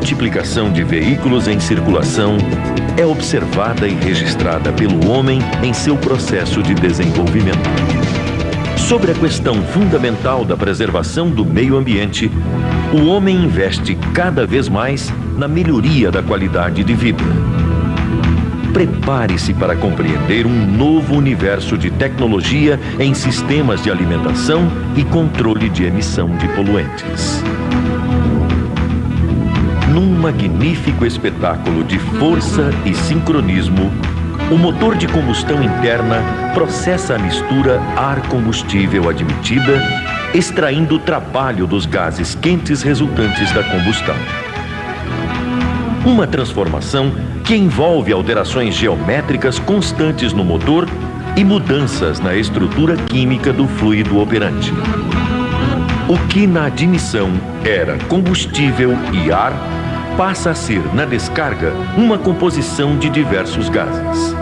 multiplicação de veículos em circulação é observada e registrada pelo homem em seu processo de desenvolvimento. Sobre a questão fundamental da preservação do meio ambiente, o homem investe cada vez mais na melhoria da qualidade de vida. Prepare-se para compreender um novo universo de tecnologia em sistemas de alimentação e controle de emissão de poluentes. Num magnífico espetáculo de força e sincronismo, o motor de combustão interna processa a mistura ar-combustível admitida, extraindo o trabalho dos gases quentes resultantes da combustão. Uma transformação que envolve alterações geométricas constantes no motor e mudanças na estrutura química do fluido operante. O que na admissão era combustível e ar, passa a ser, na descarga, uma composição de diversos gases.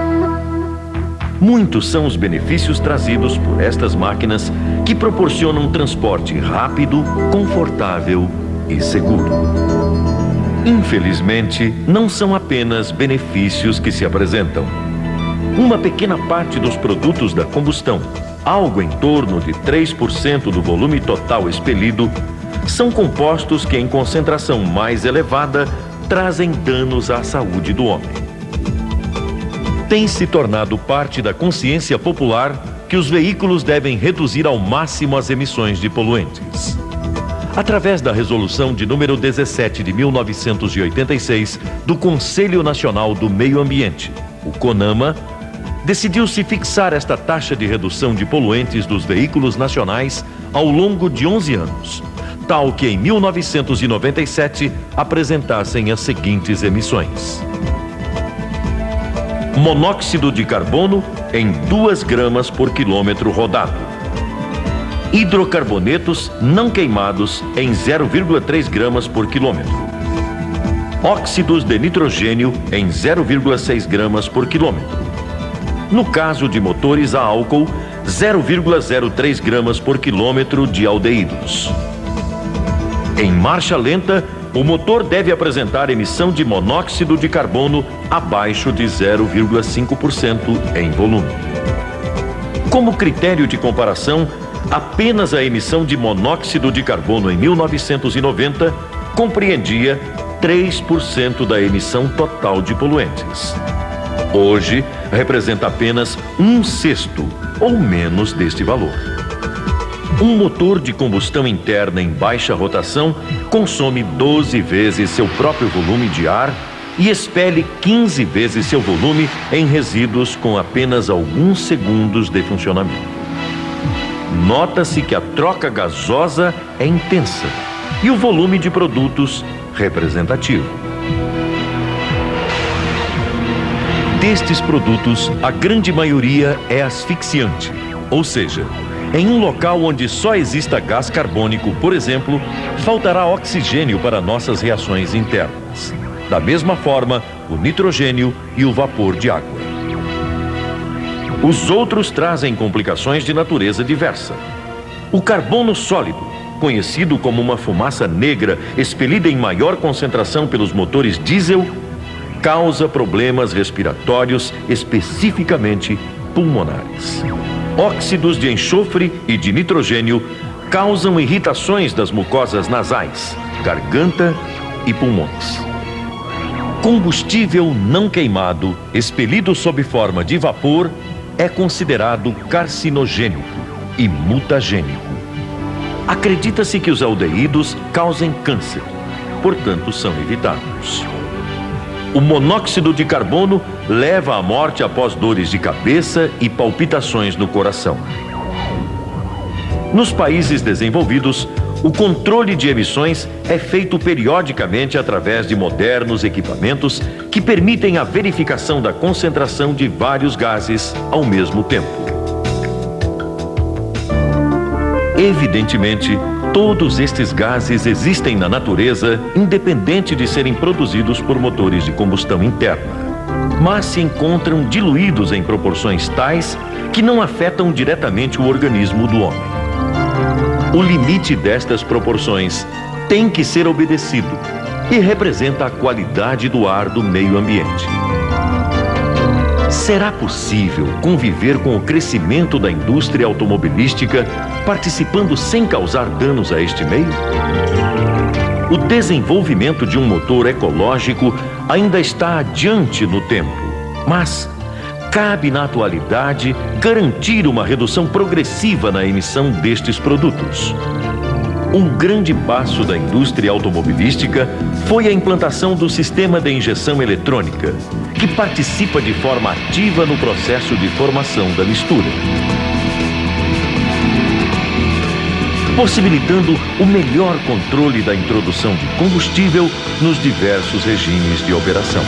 Muitos são os benefícios trazidos por estas máquinas que proporcionam transporte rápido, confortável e seguro. Infelizmente, não são apenas benefícios que se apresentam. Uma pequena parte dos produtos da combustão, algo em torno de 3% do volume total expelido, são compostos que, em concentração mais elevada, trazem danos à saúde do homem. Tem se tornado parte da consciência popular que os veículos devem reduzir ao máximo as emissões de poluentes. Através da Resolução de número 17 de 1986 do Conselho Nacional do Meio Ambiente, o CONAMA, decidiu-se fixar esta taxa de redução de poluentes dos veículos nacionais ao longo de 11 anos, tal que em 1997 apresentassem as seguintes emissões. Monóxido de carbono em 2 gramas por quilômetro rodado. Hidrocarbonetos não queimados em 0,3 gramas por quilômetro. Óxidos de nitrogênio em 0,6 gramas por quilômetro. No caso de motores a álcool, 0,03 gramas por quilômetro de aldeídos. Em marcha lenta, o motor deve apresentar emissão de monóxido de carbono abaixo de 0,5% em volume. Como critério de comparação, apenas a emissão de monóxido de carbono em 1990 compreendia 3% da emissão total de poluentes. Hoje, representa apenas 1/6 ou menos deste valor. Um motor de combustão interna em baixa rotação consome 12 vezes seu próprio volume de ar e expele 15 vezes seu volume em resíduos com apenas alguns segundos de funcionamento. Nota-se que a troca gasosa é intensa e o volume de produtos representativo. Destes produtos, a grande maioria é asfixiante, ou seja, em um local onde só exista gás carbônico, por exemplo, faltará oxigênio para nossas reações internas. Da mesma forma, o nitrogênio e o vapor de água. Os outros trazem complicações de natureza diversa. O carbono sólido, conhecido como uma fumaça negra expelida em maior concentração pelos motores diesel, causa problemas respiratórios, especificamente pulmonares. Óxidos de enxofre e de nitrogênio causam irritações das mucosas nasais, garganta e pulmões. Combustível não queimado, expelido sob forma de vapor, é considerado carcinogênico e mutagênico. Acredita-se que os aldeídos causem câncer, portanto são evitados. O monóxido de carbono leva à morte após dores de cabeça e palpitações no coração. Nos países desenvolvidos, o controle de emissões é feito periodicamente através de modernos equipamentos que permitem a verificação da concentração de vários gases ao mesmo tempo. Evidentemente, todos estes gases existem na natureza, independente de serem produzidos por motores de combustão interna, mas se encontram diluídos em proporções tais que não afetam diretamente o organismo do homem. O limite destas proporções tem que ser obedecido, e representa a qualidade do ar do meio ambiente. Será possível conviver com o crescimento da indústria automobilística, participando sem causar danos a este meio? O desenvolvimento de um motor ecológico ainda está adiante no tempo, mas cabe na atualidade garantir uma redução progressiva na emissão destes produtos. Um grande passo da indústria automobilística foi a implantação do sistema de injeção eletrônica, que participa de forma ativa no processo de formação da mistura, possibilitando o melhor controle da introdução de combustível nos diversos regimes de operação.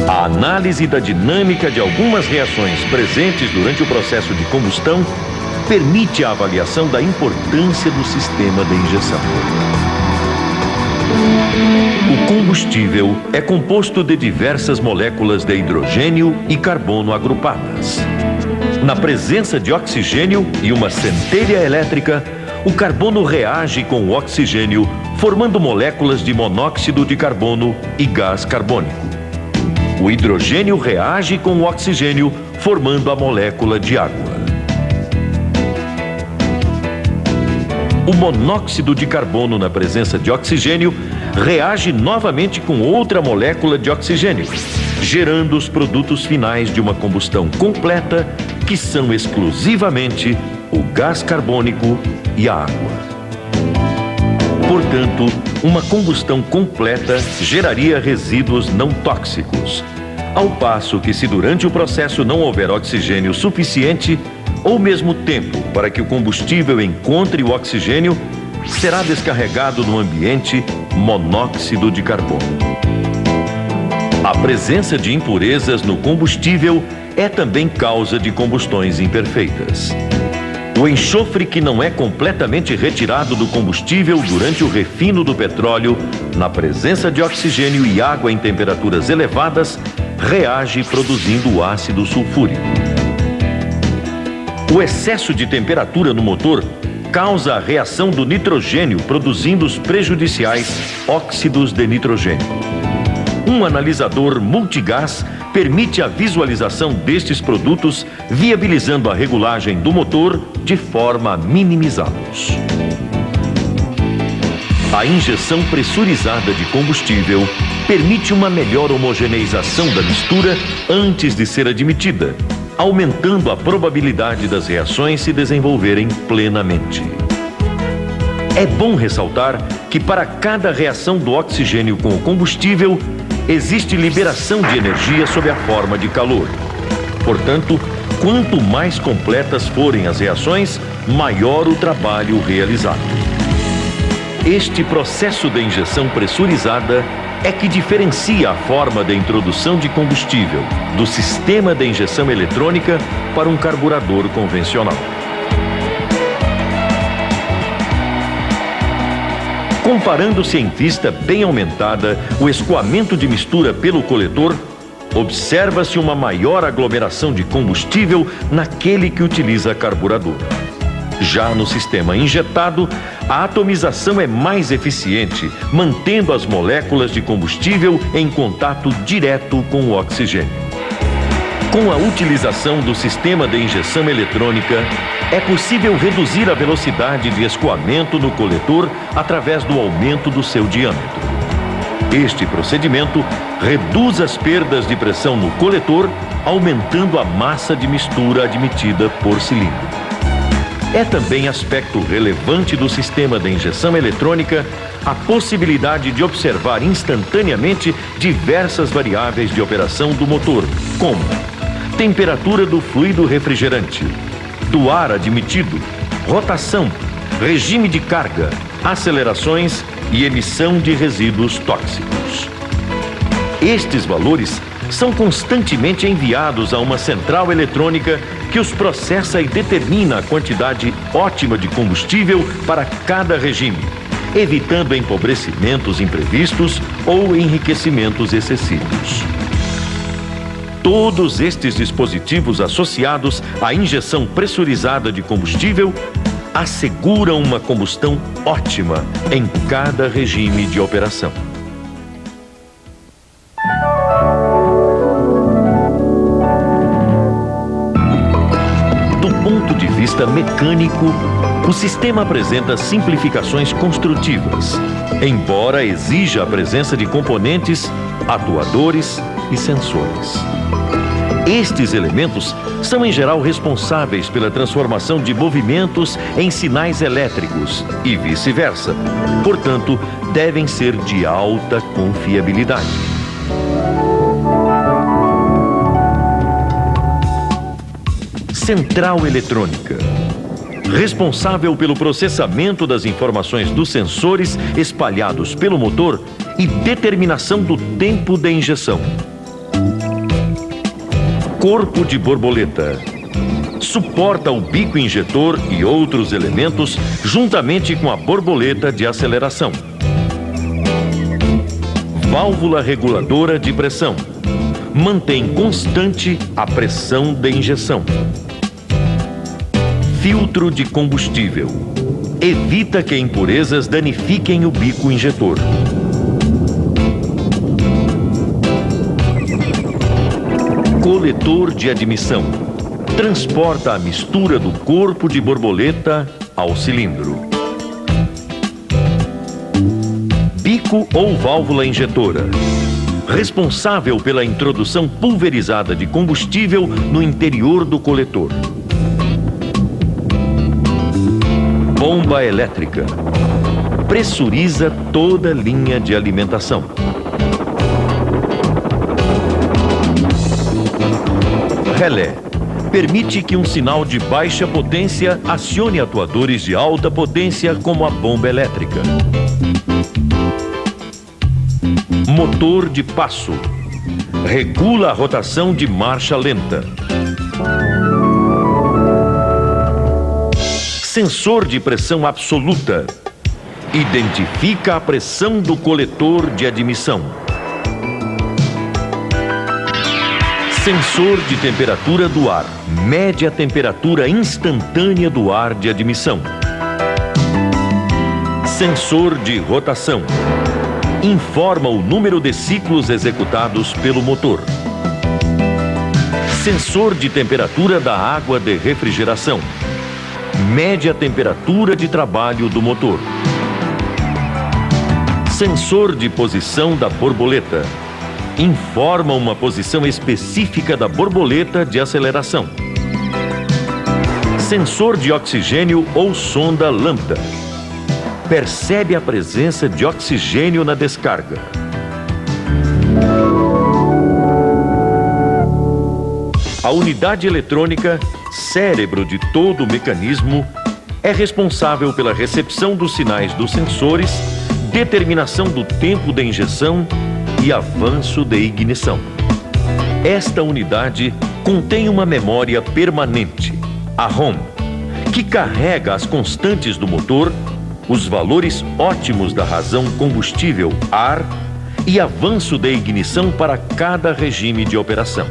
A análise da dinâmica de algumas reações presentes durante o processo de combustão permite a avaliação da importância do sistema de injeção. O combustível é composto de diversas moléculas de hidrogênio e carbono agrupadas. Na presença de oxigênio e uma centelha elétrica, o carbono reage com o oxigênio, formando moléculas de monóxido de carbono e gás carbônico. O hidrogênio reage com o oxigênio, formando a molécula de água. O monóxido de carbono, na presença de oxigênio, reage novamente com outra molécula de oxigênio, gerando os produtos finais de uma combustão completa, que são exclusivamente o gás carbônico e a água. Portanto, uma combustão completa geraria resíduos não tóxicos, ao passo que, se durante o processo não houver oxigênio suficiente, ou mesmo tempo para que o combustível encontre o oxigênio, será descarregado no ambiente monóxido de carbono. A presença de impurezas no combustível é também causa de combustões imperfeitas. O enxofre que não é completamente retirado do combustível durante o refino do petróleo, na presença de oxigênio e água em temperaturas elevadas, reage produzindo o ácido sulfúrico. O excesso de temperatura no motor causa a reação do nitrogênio, produzindo os prejudiciais óxidos de nitrogênio. Um analisador multigás permite a visualização destes produtos, viabilizando a regulagem do motor de forma a minimizá-los. A injeção pressurizada de combustível permite uma melhor homogeneização da mistura antes de ser admitida, aumentando a probabilidade das reações se desenvolverem plenamente. É bom ressaltar que, para cada reação do oxigênio com o combustível, existe liberação de energia sob a forma de calor. Portanto, quanto mais completas forem as reações, maior o trabalho realizado. Este processo de injeção pressurizada é que diferencia a forma de introdução de combustível do sistema de injeção eletrônica para um carburador convencional. Comparando-se em vista bem aumentada o escoamento de mistura pelo coletor, observa-se uma maior aglomeração de combustível naquele que utiliza carburador. Já no sistema injetado, a atomização é mais eficiente, mantendo as moléculas de combustível em contato direto com o oxigênio. Com a utilização do sistema de injeção eletrônica, é possível reduzir a velocidade de escoamento no coletor através do aumento do seu diâmetro. Este procedimento reduz as perdas de pressão no coletor, aumentando a massa de mistura admitida por cilindro. É também aspecto relevante do sistema de injeção eletrônica a possibilidade de observar instantaneamente diversas variáveis de operação do motor, como temperatura do fluido refrigerante, do ar admitido, rotação, regime de carga, acelerações e emissão de resíduos tóxicos. Estes valores são constantemente enviados a uma central eletrônica que os processa e determina a quantidade ótima de combustível para cada regime, evitando empobrecimentos imprevistos ou enriquecimentos excessivos. Todos estes dispositivos associados à injeção pressurizada de combustível asseguram uma combustão ótima em cada regime de operação. Do ponto de vista mecânico, o sistema apresenta simplificações construtivas, embora exija a presença de componentes, atuadores e sensores. Estes elementos são em geral responsáveis pela transformação de movimentos em sinais elétricos e vice-versa. Portanto, devem ser de alta confiabilidade. Central eletrônica. Responsável pelo processamento das informações dos sensores espalhados pelo motor e determinação do tempo de injeção. Corpo de borboleta. Suporta o bico injetor e outros elementos juntamente com a borboleta de aceleração. Válvula reguladora de pressão. Mantém constante a pressão de injeção. Filtro de combustível. Evita que impurezas danifiquem o bico injetor. Coletor de admissão. Transporta a mistura do corpo de borboleta ao cilindro. Bico ou válvula injetora. Responsável pela introdução pulverizada de combustível no interior do coletor. Bomba elétrica. Pressuriza toda a linha de alimentação. Relé. Permite que um sinal de baixa potência acione atuadores de alta potência, como a bomba elétrica. Motor de passo. Regula a rotação de marcha lenta. Sensor de pressão absoluta. Identifica a pressão do coletor de admissão. Sensor de temperatura do ar. Mede a temperatura instantânea do ar de admissão. Sensor de rotação. Informa o número de ciclos executados pelo motor. Sensor de temperatura da água de refrigeração. Mede a temperatura de trabalho do motor. Sensor de posição da borboleta. Informa uma posição específica da borboleta de aceleração. Sensor de oxigênio ou sonda lambda. Percebe a presença de oxigênio na descarga. A unidade eletrônica, cérebro de todo o mecanismo, é responsável pela recepção dos sinais dos sensores, determinação do tempo de injeção e avanço de ignição. Esta unidade contém uma memória permanente, a ROM, que carrega as constantes do motor, os valores ótimos da razão combustível, ar, e avanço de ignição para cada regime de operação.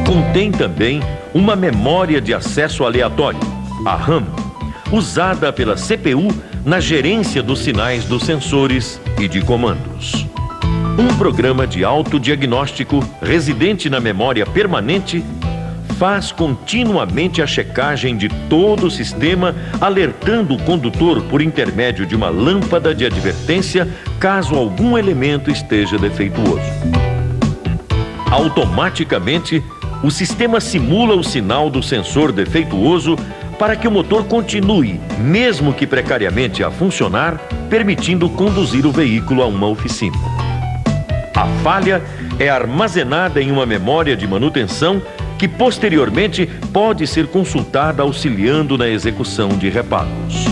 Contém também uma memória de acesso aleatório, a RAM, usada pela CPU na gerência dos sinais dos sensores e de comandos. Um programa de autodiagnóstico residente na memória permanente faz continuamente a checagem de todo o sistema, alertando o condutor por intermédio de uma lâmpada de advertência caso algum elemento esteja defeituoso. Automaticamente, o sistema simula o sinal do sensor defeituoso para que o motor continue, mesmo que precariamente, a funcionar, permitindo conduzir o veículo a uma oficina. A falha é armazenada em uma memória de manutenção que posteriormente pode ser consultada auxiliando na execução de reparos.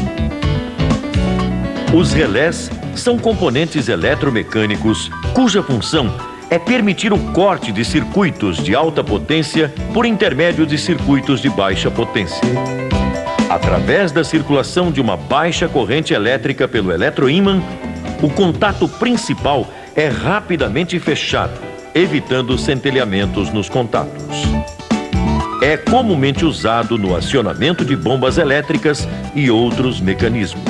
Os relés são componentes eletromecânicos cuja função é permitir o corte de circuitos de alta potência por intermédio de circuitos de baixa potência. Através da circulação de uma baixa corrente elétrica pelo eletroímã, o contato principal é rapidamente fechado, evitando centelhamentos nos contatos. É comumente usado no acionamento de bombas elétricas e outros mecanismos.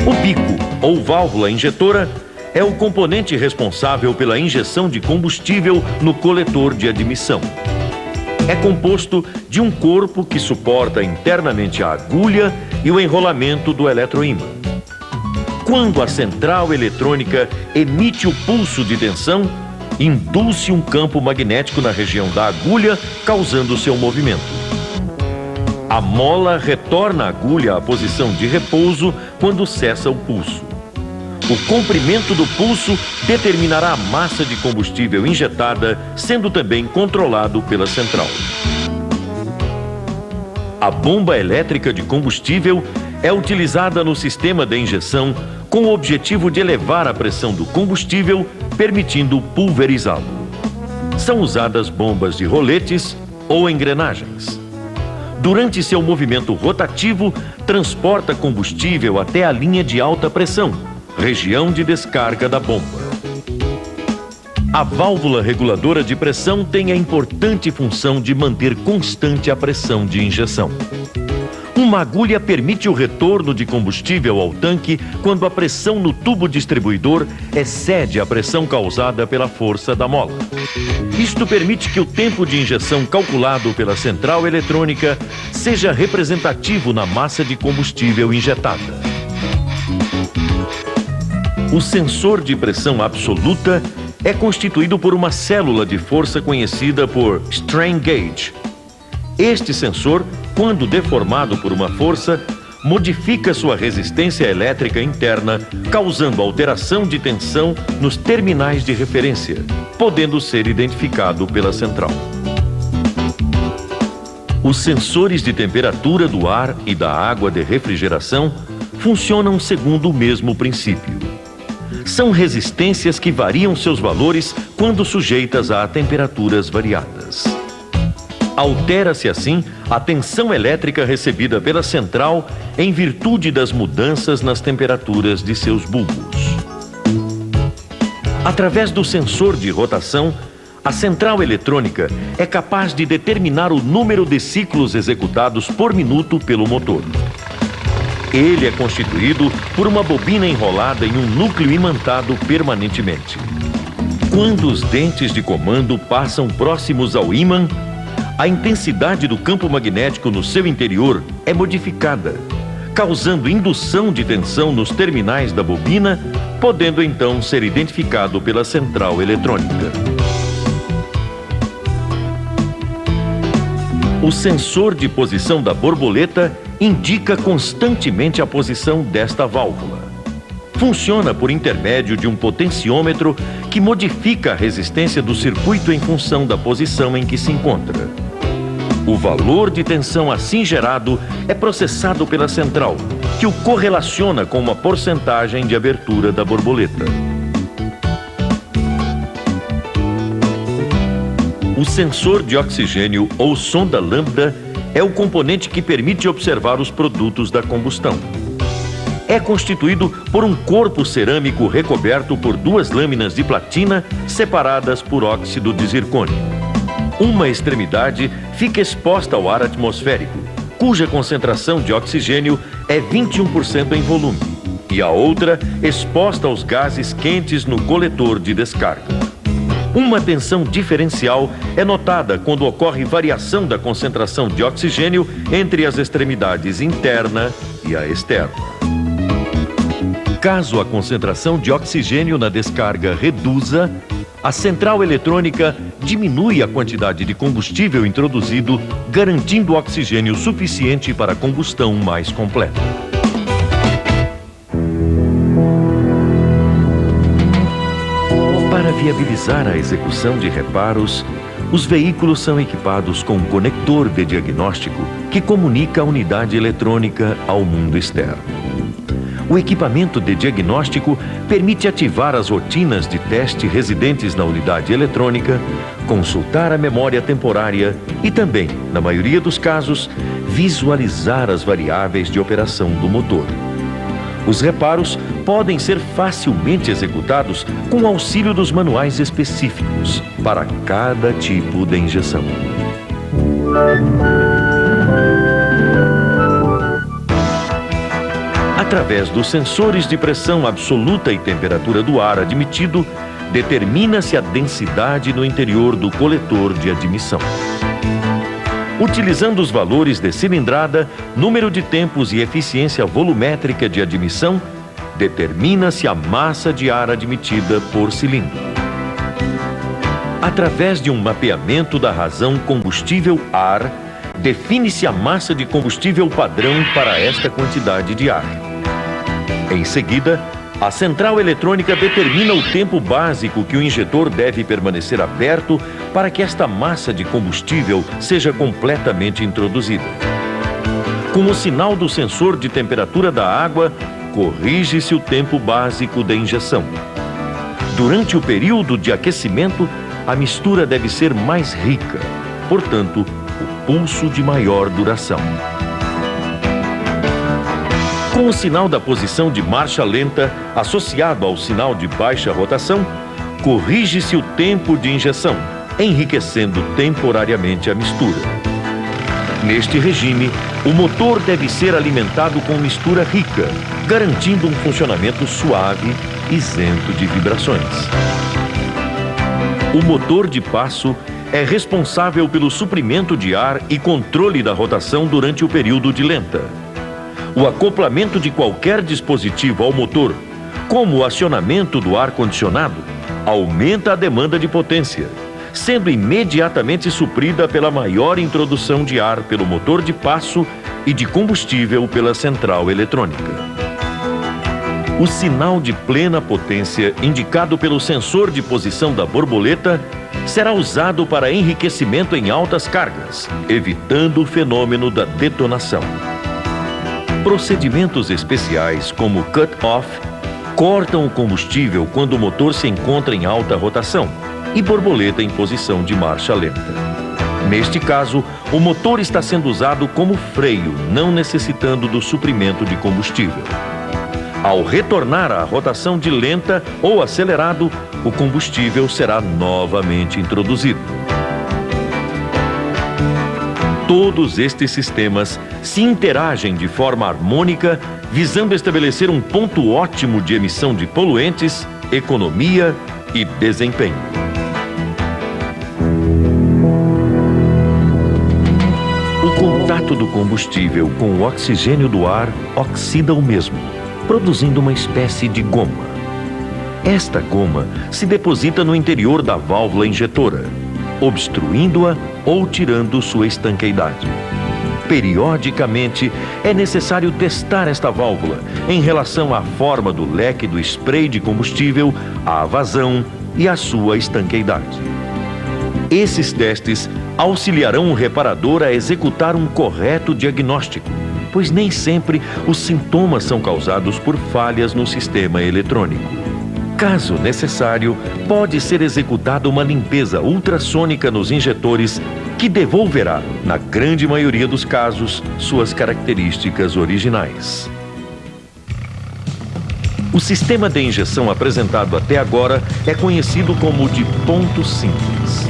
O bico, ou válvula injetora, é o componente responsável pela injeção de combustível no coletor de admissão. É composto de um corpo que suporta internamente a agulha e o enrolamento do eletroímã. Quando a central eletrônica emite o pulso de tensão, induz-se um campo magnético na região da agulha, causando seu movimento. A mola retorna a agulha à posição de repouso quando cessa o pulso. O comprimento do pulso determinará a massa de combustível injetada, sendo também controlado pela central. A bomba elétrica de combustível é utilizada no sistema de injeção com o objetivo de elevar a pressão do combustível, permitindo pulverizá-lo. São usadas bombas de roletes ou engrenagens. Durante seu movimento rotativo, transporta combustível até a linha de alta pressão, região de descarga da bomba. A válvula reguladora de pressão tem a importante função de manter constante a pressão de injeção. Uma agulha permite o retorno de combustível ao tanque quando a pressão no tubo distribuidor excede a pressão causada pela força da mola. Isto permite que o tempo de injeção calculado pela central eletrônica seja representativo na massa de combustível injetada. O sensor de pressão absoluta é constituído por uma célula de força conhecida por strain gauge. Este sensor, quando deformado por uma força, modifica sua resistência elétrica interna, causando alteração de tensão nos terminais de referência, podendo ser identificado pela central. Os sensores de temperatura do ar e da água de refrigeração funcionam segundo o mesmo princípio. São resistências que variam seus valores quando sujeitas a temperaturas variadas. Altera-se assim a tensão elétrica recebida pela central em virtude das mudanças nas temperaturas de seus bulbos. Através do sensor de rotação, a central eletrônica é capaz de determinar o número de ciclos executados por minuto pelo motor. Ele é constituído por uma bobina enrolada em um núcleo imantado permanentemente. Quando os dentes de comando passam próximos ao ímã, a intensidade do campo magnético no seu interior é modificada, causando indução de tensão nos terminais da bobina, podendo então ser identificado pela central eletrônica. O sensor de posição da borboleta indica constantemente a posição desta válvula. Funciona por intermédio de um potenciômetro que modifica a resistência do circuito em função da posição em que se encontra. O valor de tensão assim gerado é processado pela central, que o correlaciona com uma porcentagem de abertura da borboleta. O sensor de oxigênio ou sonda lambda é o componente que permite observar os produtos da combustão. É constituído por um corpo cerâmico recoberto por duas lâminas de platina separadas por óxido de zircônio. Uma extremidade fica exposta ao ar atmosférico, cuja concentração de oxigênio é 21% em volume, e a outra exposta aos gases quentes no coletor de descarga. Uma tensão diferencial é notada quando ocorre variação da concentração de oxigênio entre as extremidades interna e a externa. Caso a concentração de oxigênio na descarga reduza, a central eletrônica diminui a quantidade de combustível introduzido, garantindo oxigênio suficiente para a combustão mais completa. Para viabilizar a execução de reparos, os veículos são equipados com um conector de diagnóstico que comunica a unidade eletrônica ao mundo externo. O equipamento de diagnóstico permite ativar as rotinas de teste residentes na unidade eletrônica, consultar a memória temporária e também, na maioria dos casos, visualizar as variáveis de operação do motor. Os reparos podem ser facilmente executados com o auxílio dos manuais específicos para cada tipo de injeção. Através dos sensores de pressão absoluta e temperatura do ar admitido, determina-se a densidade no interior do coletor de admissão. Utilizando os valores de cilindrada, número de tempos e eficiência volumétrica de admissão, determina-se a massa de ar admitida por cilindro. Através de um mapeamento da razão combustível-ar, define-se a massa de combustível padrão para esta quantidade de ar. Em seguida, a central eletrônica determina o tempo básico que o injetor deve permanecer aberto para que esta massa de combustível seja completamente introduzida. Com o sinal do sensor de temperatura da água, corrige-se o tempo básico de injeção. Durante o período de aquecimento, a mistura deve ser mais rica, portanto, o pulso de maior duração. Com o sinal da posição de marcha lenta associado ao sinal de baixa rotação, corrige-se o tempo de injeção, enriquecendo temporariamente a mistura. Neste regime, o motor deve ser alimentado com mistura rica, garantindo um funcionamento suave, isento de vibrações. O motor de passo é responsável pelo suprimento de ar e controle da rotação durante o período de lenta. O acoplamento de qualquer dispositivo ao motor, como o acionamento do ar-condicionado, aumenta a demanda de potência, sendo imediatamente suprida pela maior introdução de ar pelo motor de passo e de combustível pela central eletrônica. O sinal de plena potência, indicado pelo sensor de posição da borboleta, será usado para enriquecimento em altas cargas, evitando o fenômeno da detonação. Procedimentos especiais, como cut-off, cortam o combustível quando o motor se encontra em alta rotação e borboleta em posição de marcha lenta. Neste caso, o motor está sendo usado como freio, não necessitando do suprimento de combustível. Ao retornar à rotação de lenta ou acelerado, o combustível será novamente introduzido. Todos estes sistemas se interagem de forma harmônica, visando estabelecer um ponto ótimo de emissão de poluentes, economia e desempenho. O contato do combustível com o oxigênio do ar oxida o mesmo, produzindo uma espécie de goma. Esta goma se deposita no interior da válvula injetora, obstruindo-a ou tirando sua estanqueidade. Periodicamente, é necessário testar esta válvula em relação à forma do leque do spray de combustível, à vazão e à sua estanqueidade. Esses testes auxiliarão o reparador a executar um correto diagnóstico, pois nem sempre os sintomas são causados por falhas no sistema eletrônico. Caso necessário, pode ser executada uma limpeza ultrassônica nos injetores que devolverá, na grande maioria dos casos, suas características originais. O sistema de injeção apresentado até agora é conhecido como de ponto simples.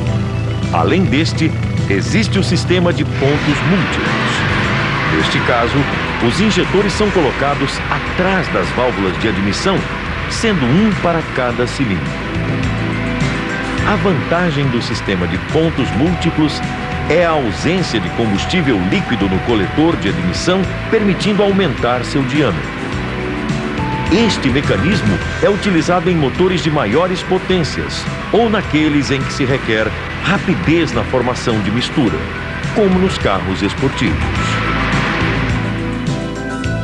Além deste, existe o sistema de pontos múltiplos. Neste caso, os injetores são colocados atrás das válvulas de admissão, sendo um para cada cilindro. A vantagem do sistema de pontos múltiplos é a ausência de combustível líquido no coletor de admissão, permitindo aumentar seu diâmetro. Este mecanismo é utilizado em motores de maiores potências ou naqueles em que se requer rapidez na formação de mistura, como nos carros esportivos.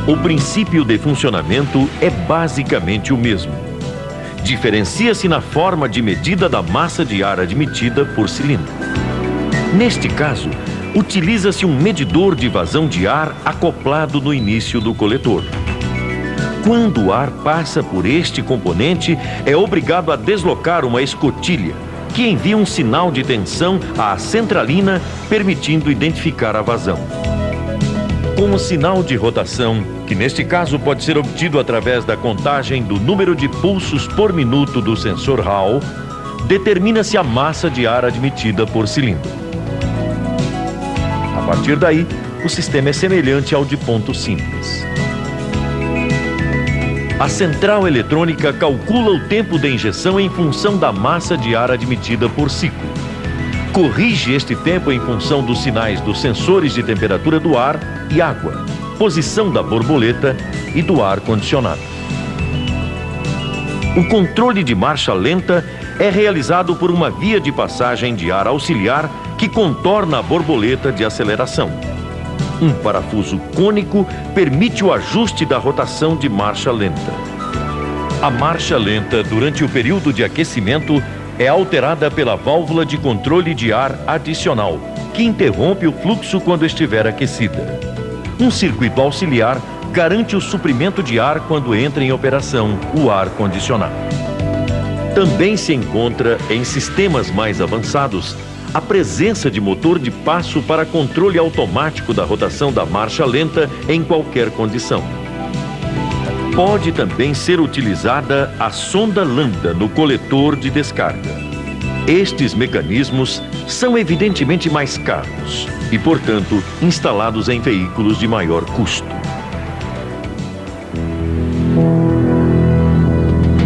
O princípio de funcionamento é basicamente o mesmo. Diferencia-se na forma de medida da massa de ar admitida por cilindro. Neste caso, utiliza-se um medidor de vazão de ar acoplado no início do coletor. Quando o ar passa por este componente, é obrigado a deslocar uma escotilha, que envia um sinal de tensão à centralina, permitindo identificar a vazão. com o sinal de rotação, que neste caso pode ser obtido através da contagem do número de pulsos por minuto do sensor Hall, determina-se a massa de ar admitida por cilindro. A partir daí, o sistema é semelhante ao de ponto simples. A central eletrônica calcula o tempo de injeção em função da massa de ar admitida por ciclo. Corrige este tempo em função dos sinais dos sensores de temperatura do ar e água, posição da borboleta e do ar condicionado. O controle de marcha lenta é realizado por uma via de passagem de ar auxiliar que contorna a borboleta de aceleração. Um parafuso cônico permite o ajuste da rotação de marcha lenta. A marcha lenta, durante o período de aquecimento, é alterada pela válvula de controle de ar adicional, que interrompe o fluxo quando estiver aquecida. Um circuito auxiliar garante o suprimento de ar quando entra em operação o ar condicionado. Também se encontra em sistemas mais avançados a presença de motor de passo para controle automático da rotação da marcha lenta em qualquer condição. Pode também ser utilizada a sonda lambda no coletor de descarga. Estes mecanismos são evidentemente mais caros e, portanto, instalados em veículos de maior custo.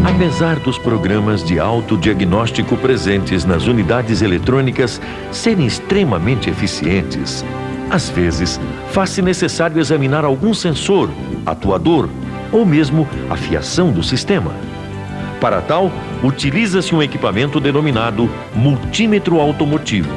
Apesar dos programas de autodiagnóstico presentes nas unidades eletrônicas serem extremamente eficientes, às vezes faz-se necessário examinar algum sensor, atuador ou mesmo a fiação do sistema. Para tal, utiliza-se um equipamento denominado multímetro automotivo.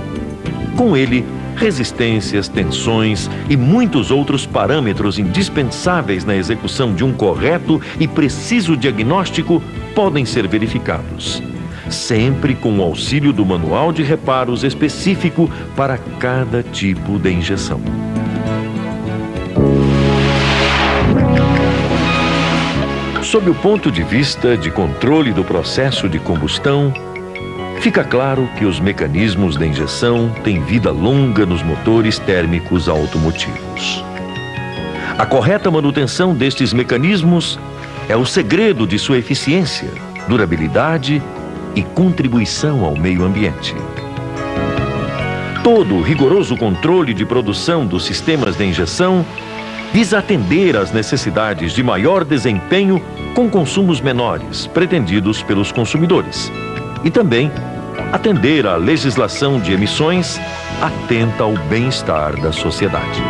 Com ele, resistências, tensões e muitos outros parâmetros indispensáveis na execução de um correto e preciso diagnóstico podem ser verificados, sempre com o auxílio do manual de reparos específico para cada tipo de injeção. Sob o ponto de vista de controle do processo de combustão, fica claro que os mecanismos de injeção têm vida longa nos motores térmicos automotivos. A correta manutenção destes mecanismos é o segredo de sua eficiência, durabilidade e contribuição ao meio ambiente. Todo o rigoroso controle de produção dos sistemas de injeção visa atender às necessidades de maior desempenho com consumos menores pretendidos pelos consumidores e também atender à legislação de emissões atenta ao bem-estar da sociedade.